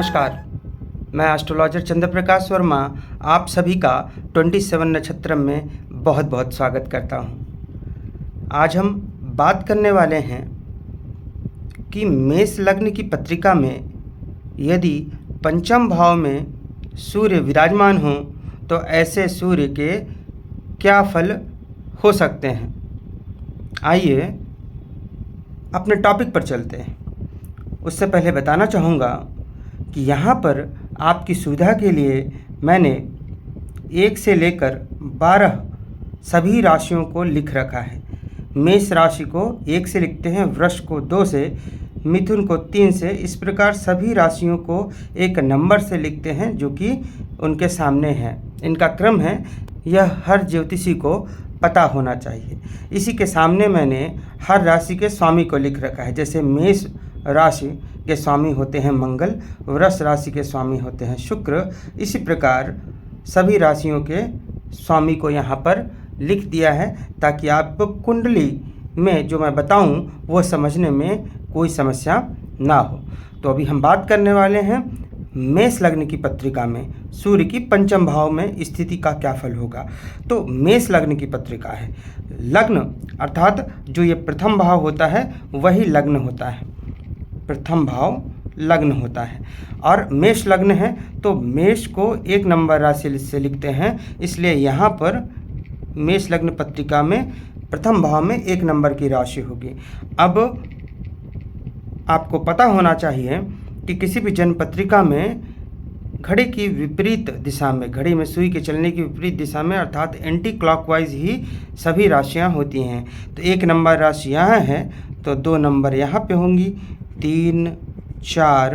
नमस्कार, मैं एस्ट्रोलॉजर चंद्र प्रकाश वर्मा आप सभी का 27 नक्षत्र में बहुत बहुत स्वागत करता हूं। आज हम बात करने वाले हैं कि मेष लग्न की पत्रिका में यदि पंचम भाव में सूर्य विराजमान हो तो ऐसे सूर्य के क्या फल हो सकते हैं। आइए अपने टॉपिक पर चलते हैं। उससे पहले बताना चाहूँगा कि यहाँ पर आपकी सुविधा के लिए मैंने 1 से लेकर 12 सभी राशियों को लिख रखा है। मेष राशि को 1 से लिखते हैं, वृष को 2 से, मिथुन को 3 से, इस प्रकार सभी राशियों को एक नंबर से लिखते हैं जो कि उनके सामने है। इनका क्रम है, यह हर ज्योतिषी को पता होना चाहिए। इसी के सामने मैंने हर राशि के स्वामी को लिख रखा है। जैसे मेष राशि के स्वामी होते हैं मंगल, वृष राशि के स्वामी होते हैं शुक्र, इसी प्रकार सभी राशियों के स्वामी को यहाँ पर लिख दिया है ताकि आपको कुंडली में जो मैं बताऊं वो समझने में कोई समस्या ना हो। तो अभी हम बात करने वाले हैं मेष लग्न की पत्रिका में सूर्य की पंचम भाव में स्थिति का क्या फल होगा। तो मेष लग्न की पत्रिका है, लग्न अर्थात जो ये प्रथम भाव होता है वही लग्न होता है, प्रथम भाव लग्न होता है। और मेष लग्न है तो मेष को 1 नंबर राशि से लिखते हैं, इसलिए यहाँ पर मेष लग्न पत्रिका में प्रथम भाव में 1 नंबर की राशि होगी। अब आपको पता होना चाहिए कि किसी भी जन्म पत्रिका में घड़ी की विपरीत दिशा में, घड़ी में सुई के चलने की विपरीत दिशा में अर्थात एंटी क्लॉकवाइज ही सभी राशियां होती हैं। तो 1 नंबर राशि यहाँ है तो 2 नंबर यहाँ पे होंगी, 3, 4,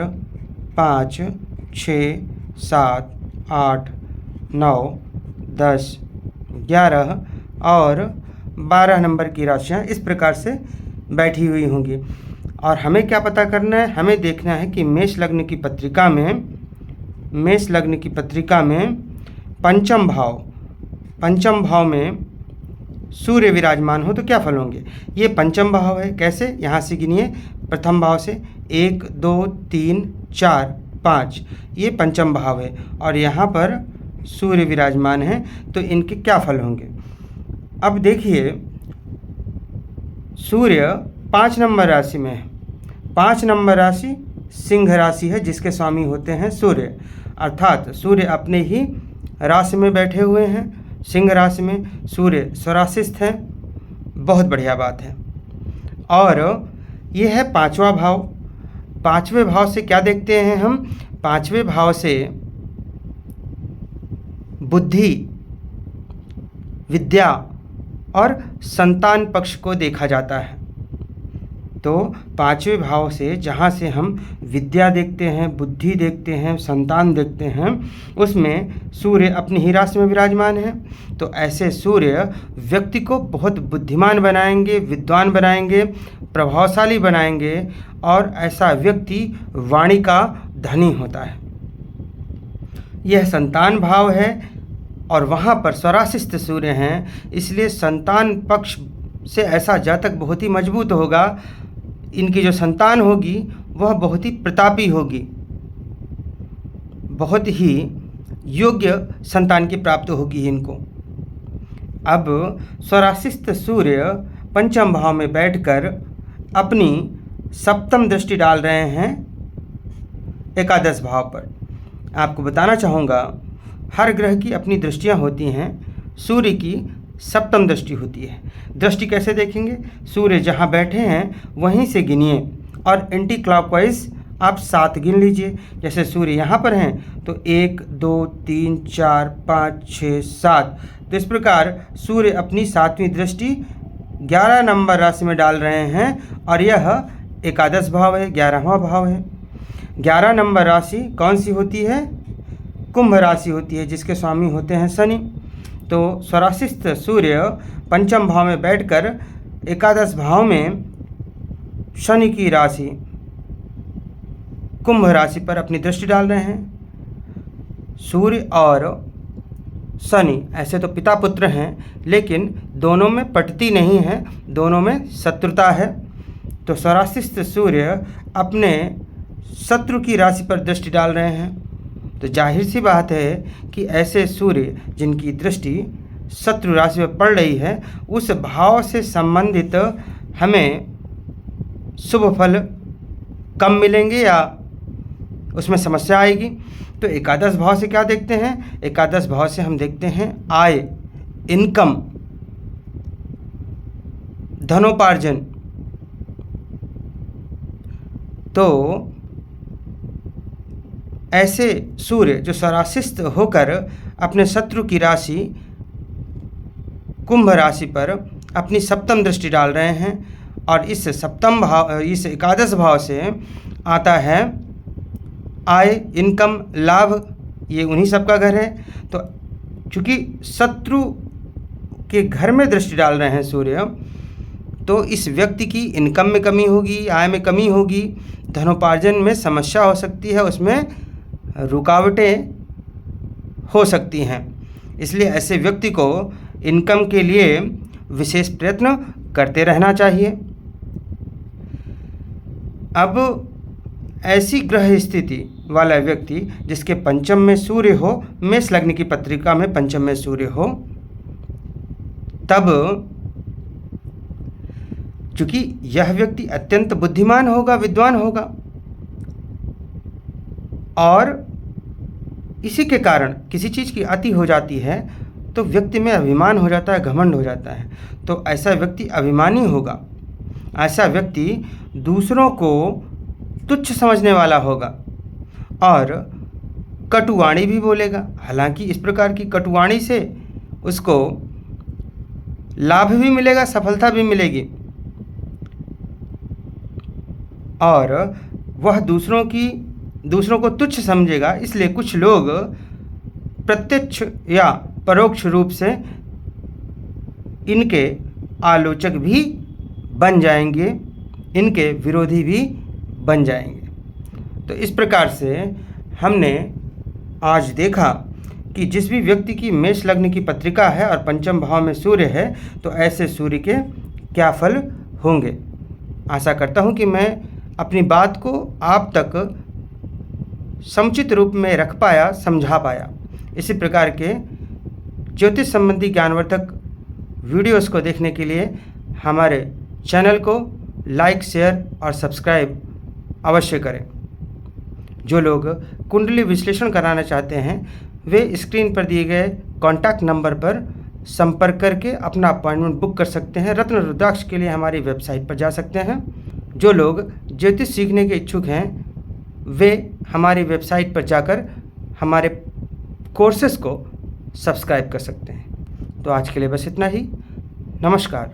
5, 6, 7, 8, 9, 10, 11 और 12 नंबर की राशियां इस प्रकार से बैठी हुई होंगी। और हमें क्या पता करना है, हमें देखना है कि मेष लग्न की पत्रिका में पंचम भाव में सूर्य विराजमान हो तो क्या फल होंगे। ये पंचम भाव है, कैसे, यहाँ से गिनिए, प्रथम भाव से 1, 2, 3, 4, 5, ये पंचम भाव है और यहाँ पर सूर्य विराजमान है तो इनके क्या फल होंगे। अब देखिए, सूर्य 5 नंबर राशि में है। 5 नंबर राशि सिंह राशि है जिसके स्वामी होते हैं सूर्य, अर्थात सूर्य अपने ही राशि में बैठे हुए हैं। सिंह राशि में सूर्य स्वराशिस्थ है, बहुत बढ़िया बात है। और ये है 5वां भाव। 5वें भाव से क्या देखते हैं हम, 5वें भाव से बुद्धि, विद्या और संतान पक्ष को देखा जाता है। तो 5वें भाव से जहाँ से हम विद्या देखते हैं, बुद्धि देखते हैं, संतान देखते हैं, उसमें सूर्य अपनी ही राशि में विराजमान है। तो ऐसे सूर्य व्यक्ति को बहुत बुद्धिमान बनाएंगे, विद्वान बनाएंगे, प्रभावशाली बनाएंगे और ऐसा व्यक्ति वाणी का धनी होता है। यह संतान भाव है और वहाँ पर स्वराशिस्थ सूर्य हैं, इसलिए संतान पक्ष से ऐसा जातक बहुत ही मजबूत होगा। इनकी जो संतान होगी वह बहुत ही प्रतापी होगी, बहुत ही योग्य संतान की प्राप्ति होगी इनको। अब स्वराशिस्थ सूर्य पंचम भाव में बैठकर अपनी सप्तम दृष्टि डाल रहे हैं एकादश भाव पर। आपको बताना चाहूँगा, हर ग्रह की अपनी दृष्टियाँ होती हैं, सूर्य की सप्तम दृष्टि होती है। दृष्टि कैसे देखेंगे, सूर्य जहाँ बैठे हैं वहीं से गिनिए और एंटी क्लॉकवाइज आप 7 गिन लीजिए। जैसे सूर्य यहाँ पर हैं तो 1, 2, 3, 4, 5, 6, 7, तो इस प्रकार सूर्य अपनी 7वीं दृष्टि 11 नंबर राशि में डाल रहे हैं और यह एकादश भाव है, 11वां भाव है। 11 नंबर राशि कौन सी होती है, कुंभ राशि होती है जिसके स्वामी होते हैं शनि। तो स्वराशिस्थ सूर्य पंचम भाव में बैठकर एकादश भाव में शनि की राशि कुंभ राशि पर अपनी दृष्टि डाल रहे हैं। सूर्य और शनि ऐसे तो पिता पुत्र हैं, लेकिन दोनों में पटती नहीं है, दोनों में शत्रुता है। तो स्वराशिस्थ सूर्य अपने शत्रु की राशि पर दृष्टि डाल रहे हैं, तो जाहिर सी बात है कि ऐसे सूर्य जिनकी दृष्टि शत्रु राशि पर पड़ रही है, उस भाव से संबंधित हमें शुभ फल कम मिलेंगे या उसमें समस्या आएगी। तो एकादश भाव से क्या देखते हैं? एकादश भाव से हम देखते हैं आय, इनकम, धनोपार्जन। तो ऐसे सूर्य जो स्वराशिस्थ होकर अपने शत्रु की राशि कुंभ राशि पर अपनी सप्तम दृष्टि डाल रहे हैं, और इस सप्तम भाव, इस एकादश भाव से आता है आय, इनकम, लाभ। ये उन्हीं सब का घर है। तो चूँकि शत्रु के घर में दृष्टि डाल रहे हैं सूर्य, तो इस व्यक्ति की इनकम में कमी होगी, आय में कमी होगी, धनोपार्जन में समस्या हो सकती है, उसमें रुकावटें हो सकती हैं। इसलिए ऐसे व्यक्ति को इनकम के लिए विशेष प्रयत्न करते रहना चाहिए। अब ऐसी ग्रह स्थिति वाला व्यक्ति जिसके पंचम में सूर्य हो, मेष लग्न की पत्रिका में पंचम में सूर्य हो, तब चूँकि यह व्यक्ति अत्यंत बुद्धिमान होगा, विद्वान होगा, और इसी के कारण किसी चीज़ की अति हो जाती है तो व्यक्ति में अभिमान हो जाता है, घमंड हो जाता है। तो ऐसा व्यक्ति अभिमानी होगा, ऐसा व्यक्ति दूसरों को तुच्छ समझने वाला होगा और कटुवाणी भी बोलेगा। हालांकि इस प्रकार की कटुवाणी से उसको लाभ भी मिलेगा, सफलता भी मिलेगी, और वह दूसरों को तुच्छ समझेगा। इसलिए कुछ लोग प्रत्यक्ष या परोक्ष रूप से इनके आलोचक भी बन जाएंगे, इनके विरोधी भी बन जाएंगे। तो इस प्रकार से हमने आज देखा कि जिस भी व्यक्ति की मेष लग्न की पत्रिका है और पंचम भाव में सूर्य है, तो ऐसे सूर्य के क्या फल होंगे। आशा करता हूँ कि मैं अपनी बात को आप तक समुचित रूप में रख पाया, समझा पाया। इसी प्रकार के ज्योतिष संबंधी ज्ञानवर्धक वीडियोस को देखने के लिए हमारे चैनल को लाइक, शेयर और सब्सक्राइब अवश्य करें। जो लोग कुंडली विश्लेषण कराना चाहते हैं वे स्क्रीन पर दिए गए कॉन्टैक्ट नंबर पर संपर्क करके अपना अपॉइंटमेंट बुक कर सकते हैं। रत्न रुद्राक्ष के लिए हमारी वेबसाइट पर जा सकते हैं। जो लोग ज्योतिष सीखने के इच्छुक हैं वे हमारी वेबसाइट पर जाकर हमारे कोर्सेज़ को सब्सक्राइब कर सकते हैं। तो आज के लिए बस इतना ही। नमस्कार।